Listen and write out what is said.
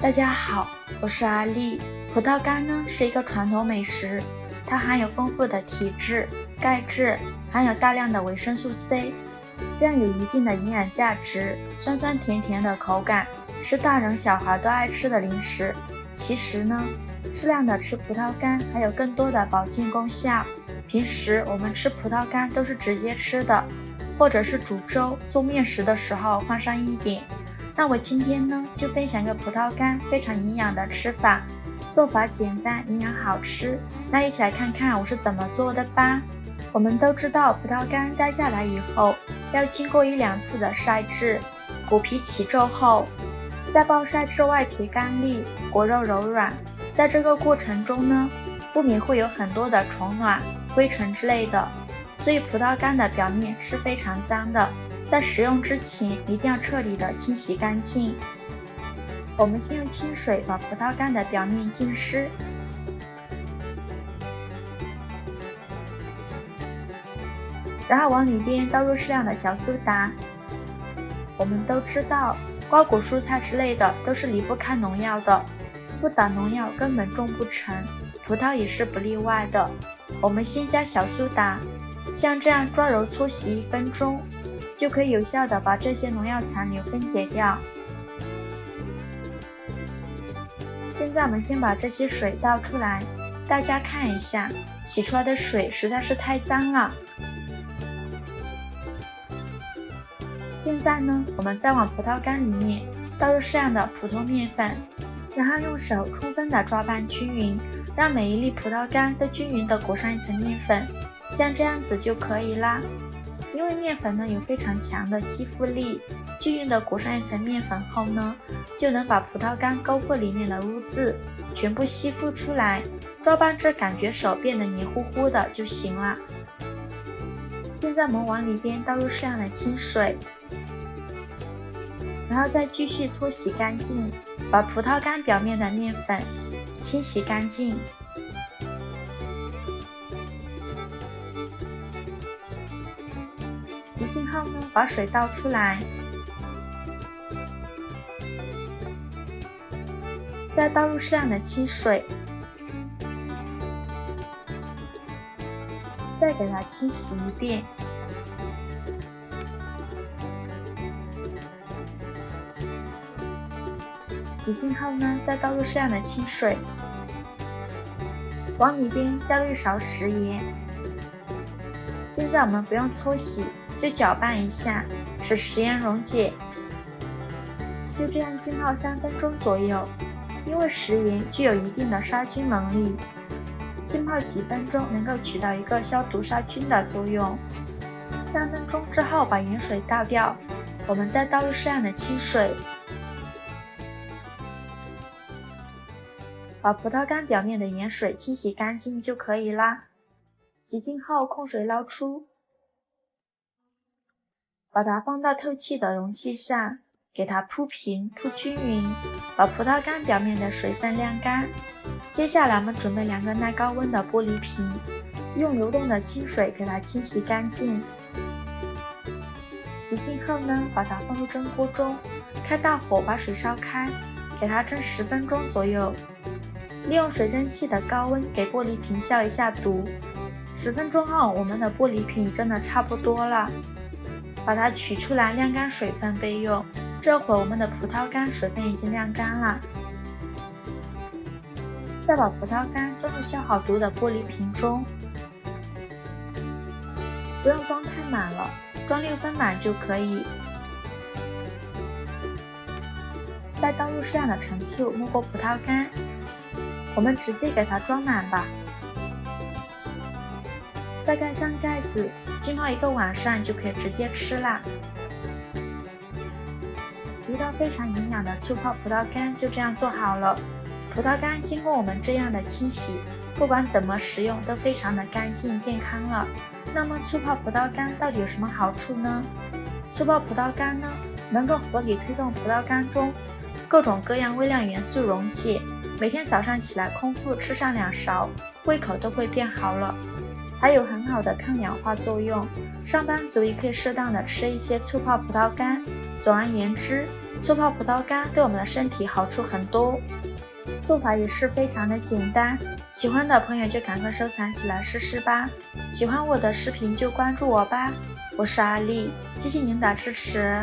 大家好，我是阿丽。葡萄干呢是一个传统美食，它含有丰富的铁质、钙质，含有大量的维生素 C， 这样有一定的营养价值，酸酸甜甜的口感，是大人小孩都爱吃的零食。其实呢，适量的吃葡萄干还有更多的保健功效。平时我们吃葡萄干都是直接吃的，或者是煮粥、做面食的时候放上一点。那我今天呢，就分享一个葡萄干非常营养的吃法，做法简单，营养好吃。那一起来看看我是怎么做的吧。我们都知道，葡萄干摘下来以后，要经过1-2次的晒制，果皮起皱后，再暴晒至外皮干粒，果肉柔软。在这个过程中呢，不免会有很多的虫卵、灰尘之类的，所以葡萄干的表面是非常脏的。在食用之前一定要彻底的清洗干净。我们先用清水把葡萄干的表面浸湿，然后往里边倒入适量的小苏打。我们都知道，瓜果蔬菜之类的都是离不开农药的，不打农药根本种不成，葡萄也是不例外的。我们先加小苏打，像这样抓揉搓洗1分钟，就可以有效的把这些农药残留分解掉。现在我们先把这些水倒出来，大家看一下，洗出来的水实在是太脏了。现在呢，我们再往葡萄干里面倒入适量的普通面粉，然后用手充分的抓拌均匀，让每一粒葡萄干都均匀的裹上一层面粉，像这样子就可以啦。因为面粉呢有非常强的吸附力，均匀的裹上一层面粉后呢，就能把葡萄干勾破里面的污渍全部吸附出来，抓拌至感觉手变得黏糊糊的就行了。现在我们往里边倒入适量的清水，然后再继续搓洗干净，把葡萄干表面的面粉清洗干净。洗净后呢，把水倒出来，再倒入适量的清水，再给它清洗一遍。洗净后呢，再倒入适量的清水，往里边加入1勺食盐。现在我们不用搓洗，就搅拌一下，使食盐溶解。就这样浸泡3分钟左右，因为食盐具有一定的杀菌能力，浸泡几分钟能够起到一个消毒杀菌的作用。3分钟之后把盐水倒掉，我们再倒入适量的清水，把葡萄干表面的盐水清洗干净就可以啦。洗净后控水捞出，把它放到透气的容器上，给它铺平铺均匀，把葡萄干表面的水分晾干。接下来我们准备2个耐高温的玻璃瓶，用流动的清水给它清洗干净。洗净后呢，把它放入蒸锅中，开大火把水烧开，给它蒸10分钟左右。利用水蒸气的高温给玻璃瓶消一下毒。10分钟后，我们的玻璃瓶蒸得差不多了，把它取出来晾干水分备用。这会我们的葡萄干水分已经晾干了，再把葡萄干装入消好毒的玻璃瓶中，不用装太满了，装6分满就可以。再倒入适量的陈醋没过葡萄干，我们直接给它装满吧。再盖上盖子，浸泡1个晚上就可以直接吃啦。一道非常营养的醋泡葡萄干就这样做好了。葡萄干经过我们这样的清洗，不管怎么食用都非常的干净健康了。那么醋泡葡萄干到底有什么好处呢？醋泡葡萄干呢，能够合理推动葡萄干中各种各样微量元素溶解，每天早上起来空腹吃上2勺，胃口都会变好了。还有很好的抗氧化作用，上班族也可以适当的吃一些醋泡葡萄干。总而言之，速泡葡萄干对我们的身体好处很多，做法也是非常的简单，喜欢的朋友就赶快收藏起来试试吧。喜欢我的视频就关注我吧，我是阿丽，谢谢您的支持。